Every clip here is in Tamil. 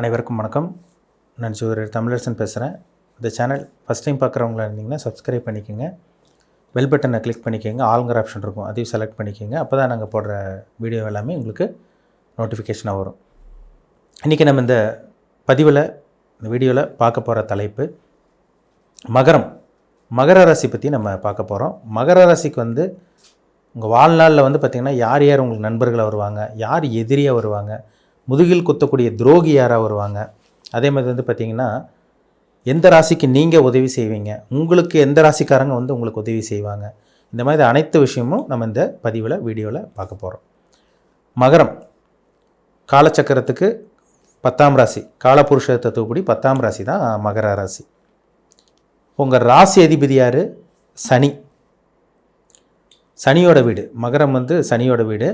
அனைவருக்கும் வணக்கம். நான் ஜோதிடர் தமிழரசன் பேசுகிறேன். இந்த சேனல் ஃபஸ்ட் டைம் பார்க்குறவங்களா இருந்தீங்கன்னா சப்ஸ்கிரைப் பண்ணிக்கோங்க, பெல் பட்டனை கிளிக் பண்ணிக்கோங்க, ஆளுங்கிற ஆப்ஷன் இருக்கும் அதையும் செலக்ட் பண்ணிக்கோங்க. அப்போ தான் நாங்கள் போடுற வீடியோ எல்லாமே உங்களுக்கு நோட்டிஃபிகேஷனாக வரும். இன்றைக்கி நம்ம இந்த வீடியோவில் பார்க்க போகிற தலைப்பு மகர ராசி பற்றி நம்ம பார்க்க போகிறோம். மகர ராசிக்கு உங்கள் வாழ்நாளில் பார்த்திங்கன்னா யார் யார் உங்களுக்கு நண்பர்களாக வருவாங்க, யார் எதிரியாக வருவாங்க, முதுகில் குத்தக்கூடிய துரோகி யாராக வருவாங்க, அதே மாதிரி பார்த்திங்கன்னா எந்த ராசிக்கு நீங்கள் உதவி செய்வீங்க, உங்களுக்கு எந்த ராசிக்காரங்க உங்களுக்கு உதவி செய்வாங்க, இந்த மாதிரி அனைத்து விஷயமும் நம்ம இந்த வீடியோவில் பார்க்க போகிறோம். மகரம் காலச்சக்கரத்துக்கு 10ஆம் ராசி, காலபுருஷ தத்துவப்படி 10ஆம் ராசி தான் மகர ராசி. உங்கள் ராசி அதிபதி யார்? சனியோட வீடு. மகரம் சனியோட வீடு.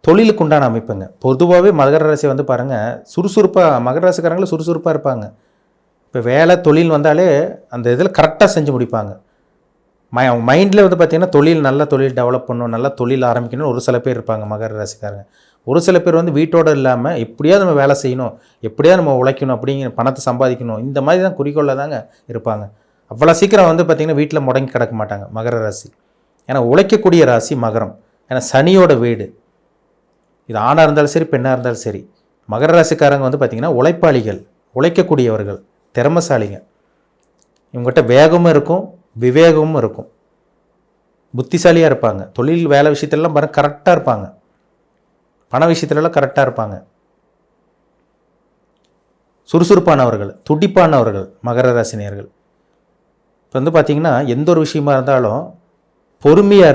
தொழிலுக்கு உண்டான அமைப்புங்க. பொதுவாகவே மகர ராசி பாருங்கள், சுறுசுறுப்பாக மகர ராசிக்காரங்களும் சுறுசுறுப்பாக இருப்பாங்க. இப்போ வேலை தொழில் வந்தாலே அந்த இதில் கரெக்டாக செஞ்சு முடிப்பாங்க. மைண்டில் பார்த்திங்கன்னா நல்ல தொழில் டெவலப் பண்ணணும், நல்ல தொழில் ஆரம்பிக்கணும்னு ஒரு சில பேர் இருப்பாங்க மகர ராசிக்காரங்க. ஒரு சில பேர் வீட்டோடு இல்லாமல் எப்படியாவது நம்ம வேலை செய்யணும், எப்படியாவது நம்ம உழைக்கணும், அப்படிங்கிற பணத்தை சம்பாதிக்கணும், இந்த மாதிரி தான் குறிக்கோளில் தாங்க இருப்பாங்க. அவ்வளோ சீக்கிரம் பார்த்திங்கன்னா வீட்டில் முடங்கி கிடக்க மாட்டாங்க மகர ராசி. ஏன்னா உழைக்கக்கூடிய ராசி மகரம். ஏன்னா சனியோட வீடு. இது ஆணாக இருந்தாலும் சரி, பெண்ணாக இருந்தாலும் சரி, மகர ராசிக்காரங்க பார்த்திங்கன்னா உழைப்பாளிகள், உழைக்கக்கூடியவர்கள், திறமசாலிங்க. இவங்ககிட்ட வேகமும் இருக்கும், விவேகமும் இருக்கும், புத்திசாலியாக இருப்பாங்க. தொழில் வேலை விஷயத்துலலாம் பாருங்கள் கரெக்டாக இருப்பாங்க, பண விஷயத்துலலாம் கரெக்டாக இருப்பாங்க. சுறுசுறுப்பானவர்கள், துடிப்பானவர்கள் மகர ராசினியர்கள். இப்போ பார்த்திங்கன்னா எந்த ஒரு விஷயமா இருந்தாலும் பொறுமையாக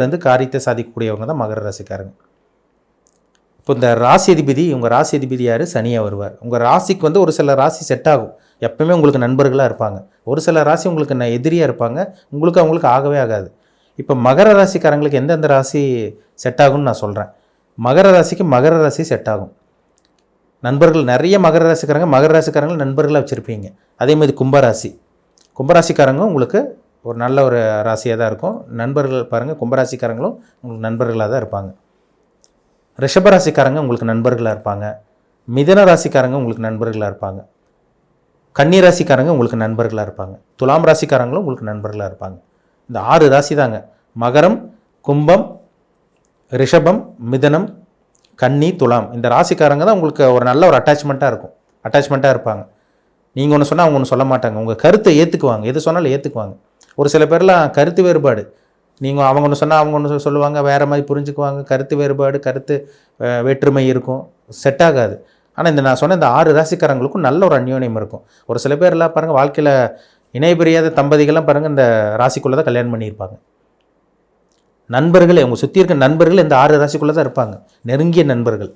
இருந்து காரியத்தை சாதிக்கக்கூடியவங்க தான் மகர ராசிக்காரங்க. இப்போ இந்த ராசி அதிபதி, உங்கள் ராசி அதிபதி யார்? சனியாக வருவார். உங்கள் ராசிக்கு ஒரு சில ராசி செட் ஆகும், எப்பவுமே உங்களுக்கு நண்பர்களாக இருப்பாங்க. ஒரு சில ராசி உங்களுக்கு எதிரியாக இருப்பாங்க, அவங்களுக்கு ஆகவே ஆகாது. இப்போ மகர ராசிக்காரங்களுக்கு எந்தெந்த ராசி செட் ஆகும்னு நான் சொல்கிறேன். மகர ராசி செட் ஆகும். நண்பர்கள் நிறைய மகர ராசிக்காரங்க நண்பர்களாக வச்சுருப்பீங்க. அதே மாதிரி கும்பராசிக்காரங்க உங்களுக்கு ஒரு நல்ல ஒரு ராசியாக தான் இருக்கும். நண்பர்கள் பாருங்கள், கும்பராசிக்காரங்களும் உங்களுக்கு நண்பர்களாக தான் இருப்பாங்க. ரிஷபராசிக்காரங்க உங்களுக்கு நண்பர்களாக இருப்பாங்க. மிதன ராசிக்காரங்க உங்களுக்கு நண்பர்களாக இருப்பாங்க. கன்னி ராசிக்காரங்க உங்களுக்கு நண்பர்களாக இருப்பாங்க. துலாம் ராசிக்காரங்களும் உங்களுக்கு நண்பர்களாக இருப்பாங்க. இந்த 6 ராசி தாங்க. மகரம், கும்பம், ரிஷபம், மிதனம், கன்னி, துலாம். இந்த ராசிக்காரங்க தான் உங்களுக்கு ஒரு நல்ல ஒரு அட்டாச்மெண்ட்டாக இருப்பாங்க. நீங்கள் ஒன்று சொன்னால் அவங்க ஒன்று சொல்ல மாட்டாங்க. உங்கள் கருத்தை ஏற்றுக்குவாங்க, எது சொன்னாலும் ஏற்றுக்குவாங்க. ஒரு சில பேர்லாம் கருத்து வேறுபாடு, நீங்கள் அவங்க ஒன்று சொன்னால் அவங்க ஒன்று சொல்லுவாங்க, வேறு மாதிரி புரிஞ்சுக்குவாங்க. கருத்து வேறுபாடு, வேற்றுமை இருக்கும், செட் ஆகாது. ஆனால் நான் சொன்ன இந்த 6 ராசிக்காரங்களுக்கும் நல்ல ஒரு அந்யோன்யம் இருக்கும். ஒரு சில பேர்லாம் பாருங்கள், வாழ்க்கையில் இணைபிரியாத தம்பதிகள்லாம் பாருங்கள் இந்த ராசிக்குள்ளே தான் கல்யாணம் பண்ணியிருப்பாங்க. நண்பர்களே, உங்கள் சுற்றி இருக்க நண்பர்கள் இந்த 6 ராசிக்குள்ளே தான் இருப்பாங்க, நெருங்கிய நண்பர்கள்.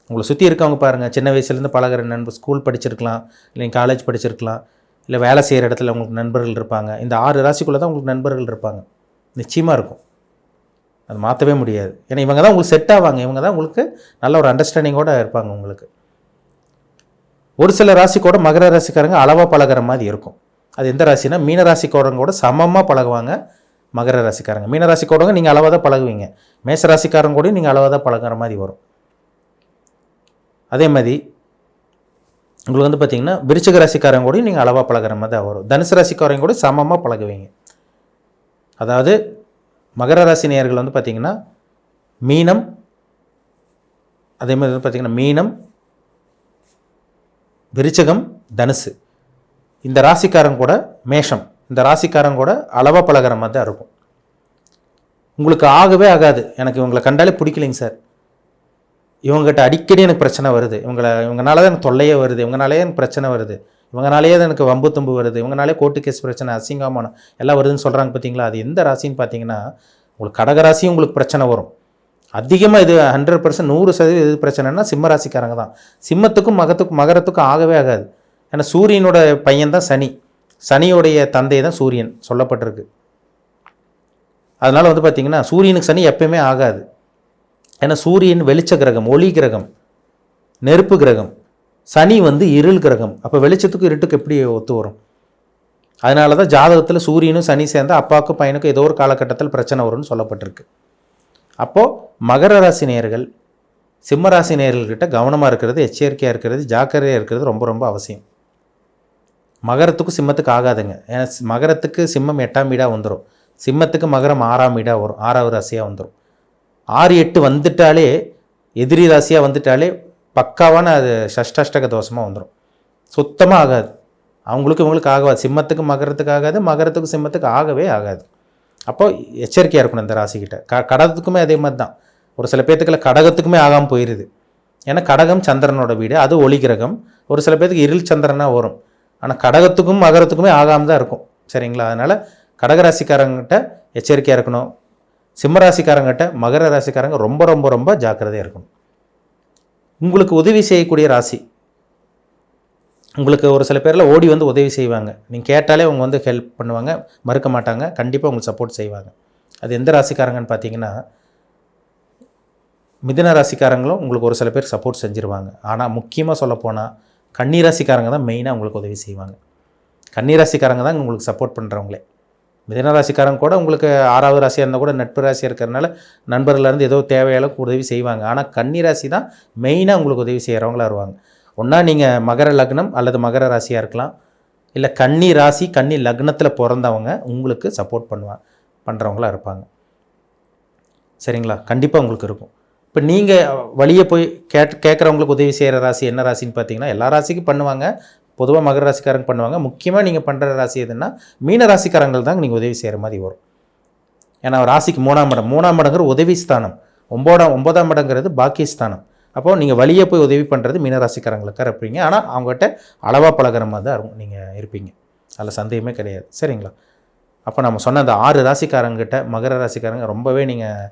உங்களை சுற்றி இருக்கவங்க பாருங்கள், சின்ன வயசுலேருந்து பழகிற நண்பர், ஸ்கூல் படிச்சிருக்கலாம், இல்லை காலேஜ் படிச்சிருக்கலாம், இல்லை வேலை செய்கிற இடத்துல உங்களுக்கு நண்பர்கள் இருப்பாங்க. இந்த 6 ராசிக்குள்ளே தான் உங்களுக்கு நண்பர்கள் இருப்பாங்க, நிச்சயமாக இருக்கும். அது மாற்றவே முடியாது. ஏன்னா இவங்க தான் உங்களுக்கு செட் ஆவாங்க, இவங்க தான் உங்களுக்கு நல்ல ஒரு அண்டர்ஸ்டாண்டிங்கோடு இருப்பாங்க உங்களுக்கு. ஒரு சில ராசிக்கோட மகர ராசிக்காரங்க அளவாக பழகிற மாதிரி இருக்கும். அது எந்த ராசினா, மீன ராசிக்காரங்க சமமாக பழகுவாங்க மகர ராசிக்காரங்க. மீன ராசிக்காரங்க நீங்கள் அளவாக தான் பழகுவீங்க. மேச ராசிக்காரங்க கூட நீங்கள் அளவாக தான் பழகிற மாதிரி வரும். அதே மாதிரி உங்களுக்கு பார்த்திங்கன்னா விருச்சிக ராசிக்காரங்க கூட நீங்கள் அளவாக பழகிற மாதிரி தான் வரும். தனுசு ராசிக்காரங்க கூட சமமாக பழகுவீங்க. அதாவது மகர ராசி நேயர்கள் பார்த்திங்கன்னா மீனம், அதே மாதிரி பார்த்திங்கன்னா மீனம், விருச்சிகம், தனுசு, இந்த ராசிக்காரங்க கூட மேஷம், இந்த ராசிக்காரங்க கூட அளவாக பழகிற மாதிரி தான் இருக்கும். உங்களுக்கு ஆகவே ஆகாது, எனக்கு இவங்களை கண்டாலே பிடிக்கலைங்க சார், இவங்ககிட்ட அடிக்கடி எனக்கு பிரச்சனை வருது, இவங்கனால தான் எனக்கு தொல்லையே வருது, இவங்கனாலே எனக்கு பிரச்சனை வருது, இவங்கனாலேயே தான் எனக்கு வம்பு தும்பு வருது, இவங்கனாலே கோர்ட்டு கேஸ் பிரச்சனை, அசிங்கமான எல்லாம் வருதுன்னு சொல்கிறாங்க பார்த்தீங்களா. அது எந்த ராசின்னு பார்த்தீங்கன்னா, உங்களுக்கு கடகராசியும் உங்களுக்கு பிரச்சனை வரும் அதிகமாக. இது 100% 100% எது பிரச்சனைனா சிம்ம ராசிக்காரங்க தான். சிம்மத்துக்கும் மகரத்துக்கும் ஆகவே ஆகாது. ஏன்னா சூரியனோட பையன் தான் சனியோடைய தந்தை தான் சூரியன் சொல்லப்பட்டிருக்கு. அதனால் பார்த்திங்கன்னா சூரியனுக்கு சனி எப்பயுமே ஆகாது. ஏன்னா சூரியன் வெளிச்ச கிரகம், ஒளி கிரகம், நெருப்பு கிரகம். சனி இருள் கிரகம். அப்போ வெளிச்சத்துக்கும் இருட்டுக்கு எப்படி ஒத்து வரும்? அதனால தான் ஜாதகத்தில் சூரியனும் சனி சேர்ந்தால் அப்பாவுக்கும் பையனுக்கும் ஏதோ ஒரு காலகட்டத்தில் பிரச்சனை வரும்னு சொல்லப்பட்டிருக்கு. அப்போது மகர ராசி நேயர்கள் சிம்மராசி நேயர்கள்கிட்ட கவனமாக இருக்கிறது, எச்சரிக்கையாக இருக்கிறது, ஜாக்கிரதையாக இருக்கிறது ரொம்ப ரொம்ப அவசியம். மகரத்துக்கும் சிம்மத்துக்கு ஆகாதுங்க. ஏன்னா மகரத்துக்கு சிம்மம் 8ஆம் வீடாக வந்துடும், சிம்மத்துக்கு மகரம் 6ஆம் வீடாக வரும், 6வது ராசியாக வந்துடும். 6, 8 வந்துட்டாலே, எதிரி ராசியாக வந்துட்டாலே பக்காவான அது ஷஷ்டாஷ்டக தோஷமாக வந்துடும். சுத்தமாக ஆகாது. அவங்களுக்கு இவங்களுக்கு ஆகாது. சிம்மத்துக்கு மகரத்துக்கு ஆகாது, மகரத்துக்கு சிம்மத்துக்கு ஆகவே ஆகாது. அப்போ எச்சரிக்கையாக இருக்கணும் இந்த ராசிக்கிட்ட. கடகத்துக்குமே அதே மாதிரி தான். ஒரு சில பேர்த்துக்குள்ள கடகத்துக்குமே ஆகாமல் போயிடுது. ஏன்னா கடகம் சந்திரனோட வீடு, அது ஒளி கிரகம். ஒரு சில பேர்த்துக்கு இருள் சந்திரனாக வரும். ஆனால் கடகத்துக்கும் மகரத்துக்குமே ஆகாமல் தான் இருக்கும். சரிங்களா? அதனால் கடகராசிக்காரங்கிட்ட எச்சரிக்கையாக இருக்கணும். சிம்மராசிக்காரங்கிட்ட மகர ராசிக்காரங்க ரொம்ப ரொம்ப ரொம்ப ஜாக்கிரதையாக இருக்கணும். உங்களுக்கு உதவி செய்யக்கூடிய ராசி. உங்களுக்கு ஒரு சில பேரில் ஓடி வந்து உதவி செய்வாங்க. நீங்கள் கேட்டாலே அவங்க வந்து ஹெல்ப் பண்ணுவாங்க, மறுக்க மாட்டாங்க, கண்டிப்பாக உங்களுக்கு சப்போர்ட் செய்வாங்க. அது எந்த ராசிக்காரங்கன்னு பார்த்தீங்கன்னா, மிதுன ராசிக்காரங்களும் உங்களுக்கு ஒரு சில பேர் சப்போர்ட் செஞ்சுருவாங்க. ஆனால் முக்கியமாக சொல்லப்போனால் கன்னி ராசிக்காரங்க தான் மெயினாக உங்களுக்கு உதவி செய்வாங்க. கன்னி ராசிக்காரங்க தான் உங்களுக்கு சப்போர்ட் பண்ணுறவங்களே. மிதுன ராசிக்காரங்க கூட உங்களுக்கு 6வது ராசியாக இருந்தால் கூட நட்பு ராசியாக இருக்கிறதுனால நண்பர்கள்லேருந்து ஏதோ தேவையாளவுக்கு உதவி செய்வாங்க. ஆனால் கன்னி ராசி தான் மெயினாக உங்களுக்கு உதவி செய்கிறவங்களா வருவாங்க. ஒன்றா நீங்கள் மகர லக்னம் அல்லது மகர ராசியாக இருக்கலாம், இல்லை கன்னி ராசி கன்னி லக்னத்தில் பிறந்தவங்க உங்களுக்கு சப்போர்ட் பண்ணுறவங்களா இருப்பாங்க. சரிங்களா? கண்டிப்பாக உங்களுக்கு இருக்கும். இப்போ நீங்கள் வழியே போய் கேட்குறவங்களுக்கு உதவி செய்கிற ராசி என்ன ராசின்னு பார்த்தீங்கன்னா, எல்லா ராசிக்கும் பண்ணுவாங்க. பொதுவாக மகர ராசிக்காரங்க பண்ணுவாங்க. முக்கியமாக நீங்கள் பண்ணுற ராசி எதுன்னா மீன ராசிக்காரங்கள் தான் நீங்கள் உதவி செய்கிற மாதிரி வரும். ஏன்னா ராசிக்கு 3ஆம் இடம், 3ஆம் இடங்கிற உதவி ஸ்தானம், 9ஆம் இடங்கிறது பாக்கியஸ்தானம். அப்போது நீங்கள் வழியே போய் உதவி பண்ணுறது மீனராசிக்காரங்களுக்காக இருப்பீங்க. ஆனால் அவங்ககிட்ட அளவாக பழகிற மாதிரி தான் இருக்கும் நீங்கள் இருப்பீங்க. அதில் சந்தேகமே கிடையாது. சரிங்களா? அப்போ நம்ம சொன்ன அந்த 6 ராசிக்காரங்கிட்ட மகர ராசிக்காரங்க ரொம்பவே நீங்கள்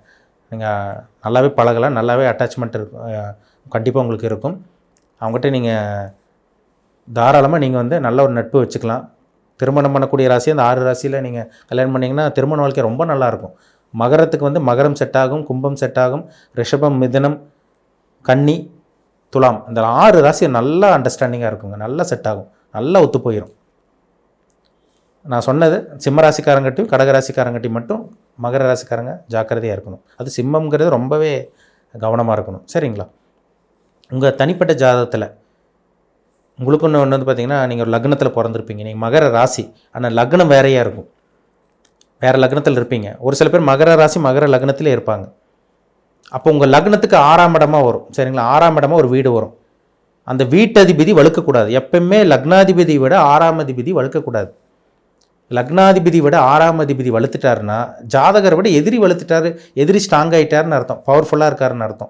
நல்லாவே பழகலாம், நல்லாவே அட்டாச்மெண்ட் இருக்கும், கண்டிப்பாக உங்களுக்கு இருக்கும். அவங்ககிட்ட நீங்கள் தாராளமாக நீங்கள் வந்து நல்ல ஒரு நட்பு வச்சுக்கலாம். திருமணம் பண்ணக்கூடிய ராசி அந்த 6 ராசியில் நீங்கள் கல்யாணம் பண்ணிங்கன்னா திருமண வாழ்க்கை ரொம்ப நல்லாயிருக்கும். மகரத்துக்கு வந்து மகரம் செட் ஆகும், கும்பம் செட் ஆகும், ரிஷபம், மிதுனம், கன்னி, துலாம், இந்த 6 ராசி நல்லா அண்டர்ஸ்டாண்டிங்காக இருக்குங்க. நல்லா செட் ஆகும், நல்லா ஒத்து போயிடும். நான் சொன்னது சிம்மராசிக்காரங்கட்டையும் கடகராசிக்காரங்கட்டையும் மட்டும் மகர ராசிக்காரங்க ஜாக்கிரதையாக இருக்கணும். அது சிம்மங்கிறது ரொம்பவே கவனமாக இருக்கணும். சரிங்களா? உங்கள் தனிப்பட்ட ஜாதகத்தில் உங்களுக்கு ஒன்று வந்து பார்த்தீங்கன்னா, நீங்கள் ஒரு லக்னத்தில் பிறந்திருப்பீங்க. நீங்கள் மகர ராசி, ஆனால் லக்னம் வேறையாக இருக்கும், வேறு லக்னத்தில் இருப்பீங்க. ஒரு சில பேர் மகர ராசி மகர லக்னத்திலே இருப்பாங்க. அப்போ உங்கள் லக்னத்துக்கு 6ஆம் இடமாக வரும். சரிங்களா? 6ஆம் இடமாக ஒரு வீடு வரும். அந்த வீட்டதிபதி வலுக்கக்கூடாது. எப்பவுமே லக்னாதிபதி விட 6ஆம் அதிபதி வலுக்கக்கூடாது. லக்னாதிபதி விட 6ஆம் அதிபதி வலுத்துட்டாருன்னா ஜாதகரை விட எதிரி வலுத்துட்டாரு, எதிரி ஸ்ட்ராங் ஆகிட்டாருன்னு அர்த்தம், பவர்ஃபுல்லாக இருக்காருன்னு அர்த்தம்.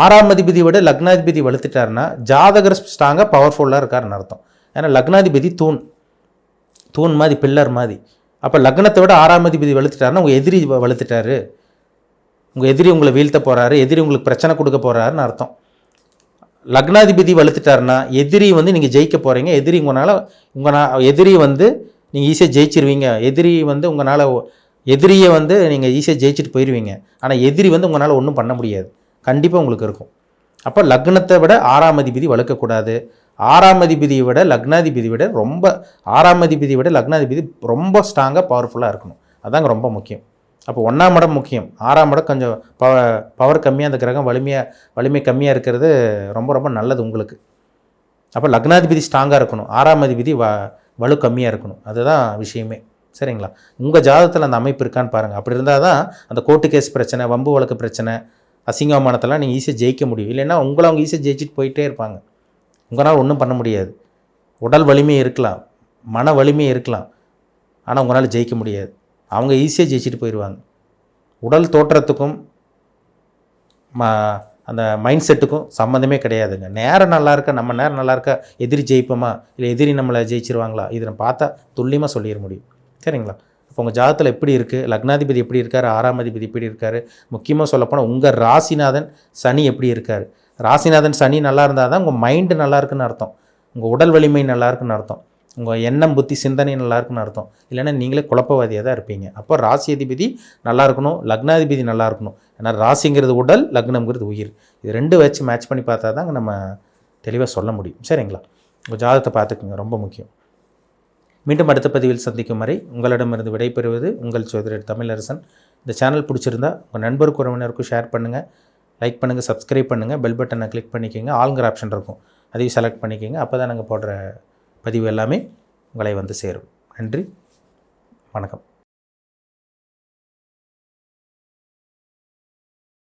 6ஆம் அதிபதி விட லக்னாதிபதி வலுத்துட்டாருன்னா ஜாதகர் ஸ்ட்ராங்காக பவர்ஃபுல்லாக இருக்காருன்னு அர்த்தம். ஏன்னா லக்னாதிபதி தூண் மாதிரி, பில்லர் மாதிரி. அப்போ லக்னத்தை விட 6ஆம் அதிபதி வலுத்துட்டாருன்னா உங்கள் எதிரி வலுத்துட்டாரு, உங்கள் எதிரி உங்களை வீழ்த்த போகிறாரு, எதிரி உங்களுக்கு பிரச்சனை கொடுக்க போகிறாருன்னு அர்த்தம். லக்னாதிபதி வலுத்துட்டாருன்னா எதிரி வந்து நீங்கள் ஜெயிக்க போகிறீங்க, எதிரி எதிரி வந்து நீங்கள் ஈஸியாக ஜெயிச்சிருவீங்க, எதிரி வந்து எதிரியை வந்து நீங்கள் ஈஸியாக ஜெயிச்சுட்டு போயிடுவீங்க. ஆனால் எதிரி வந்து உங்களால் ஒன்றும் பண்ண முடியாது, கண்டிப்பாக உங்களுக்கு இருக்கும். அப்போ லக்னத்தை விட 6ஆம் அதிபதி வலுக்கக்கூடாது. 6ஆம் அதிபதியை விட லக்னாதிபதி விட 6ஆம் அதிபதி விட லக்னாதிபதி ரொம்ப ஸ்ட்ராங்காக பவர்ஃபுல்லாக இருக்கணும். அதாங்க ரொம்ப முக்கியம். அப்போ 1ஆம் இடம் முக்கியம், 6ஆம் இடம் கொஞ்சம் பவர் கம்மியாக, அந்த கிரகம் வலிமை கம்மியாக இருக்கிறது ரொம்ப ரொம்ப நல்லது உங்களுக்கு. அப்போ லக்னாதிபதி ஸ்ட்ராங்காக இருக்கணும், 6ஆம் அதிபதி வலு கம்மியாக இருக்கணும், அதுதான் விஷயமே. சரிங்களா? உங்கள் ஜாதகத்தில் அந்த அமைப்பு இருக்கான்னு பாருங்கள். அப்படி இருந்தால் தான் அந்த கோர்ட்டு கேஸ் பிரச்சனை, வம்பு வழக்கு பிரச்சனை, அசிங்கமானத்தெல்லாம் நீங்கள் ஈஸியாக ஜெயிக்க முடியும். இல்லைன்னா உங்களை அவங்க ஈஸியாக ஜெயிச்சுட்டு போயிட்டே இருப்பாங்க. உங்களால் ஒன்றும் பண்ண முடியாது. உடல் வலிமை இருக்கலாம், மன வலிமை இருக்கலாம், ஆனால் உங்களால் ஜெயிக்க முடியாது. அவங்க ஈஸியாக ஜெயிச்சுட்டு போயிடுவாங்க. உடல் தோற்றத்துக்கும் அந்த மைண்ட் செட்டுக்கும் சம்மந்தமே கிடையாதுங்க. நேரம் நல்லா இருக்கா, நம்ம நேரம் நல்லா இருக்கா, எதிரி ஜெயிப்போமா இல்லை எதிரி நம்மளை ஜெயிச்சிருவாங்களா, இதை நம்ம பார்த்தா துல்லியமாக சொல்லிட முடியும். சரிங்களா? இப்போ உங்கள் ஜாதகத்தில் எப்படி இருக்குது, லக்னாதிபதி எப்படி இருக்கார், 6ஆம் அதிபதி எப்படி இருக்கார், முக்கியமாக சொல்லப்போனால் உங்கள் ராசிநாதன் சனி எப்படி இருக்கார். ராசிநாதன் சனி நல்லா இருந்தால் தான் உங்கள் மைண்டு நல்லா இருக்குன்னு அர்த்தம், உங்கள் உடல் வலிமை நல்லா இருக்குன்னு அர்த்தம், உங்கள் எண்ணம் புத்தி சிந்தனை நல்லா இருக்குன்னு அர்த்தம். இல்லைன்னா நீங்களே குழப்பவாதியாக தான் இருப்பீங்க. அப்போ ராசி அதிபதி நல்லா இருக்கணும், லக்னாதிபதி நல்லா இருக்கணும். ஏன்னா ராசிங்கிறது உடல், லக்னம்ங்கிறது உயிர். இது ரெண்டு வச்சு மேட்ச் பண்ணி பார்த்தா தாங்க நம்ம தெளிவாக சொல்ல முடியும். சரிங்களா? உங்கள் ஜாதகத்தை பார்த்துக்குங்க, ரொம்ப முக்கியம். மீண்டும் அடுத்த பதிவில் சந்திக்கும் வரை உங்களிடமிருந்து விடைபெறுவது உங்கள் ஜோதிடர் தமிழரசன். இந்த சேனல் பிடிச்சிருந்தா உங்கள் நண்பருக்கு உறவினருக்கும் ஷேர் பண்ணுங்கள். லைக் பண்ணுங்கள், சப்ஸ்கிரைப் பண்ணுங்கள், பெல் பட்டனை கிளிக் பண்ணிக்கோங்க, ஆளுங்கிற ஆப்ஷன் இருக்கும், அதையும் செலக்ட் பண்ணிக்கோங்க. அப்போ தான் நாங்கள் போடுற பதிவு எல்லாமே உங்களை வந்து சேரும். நன்றி, வணக்கம்.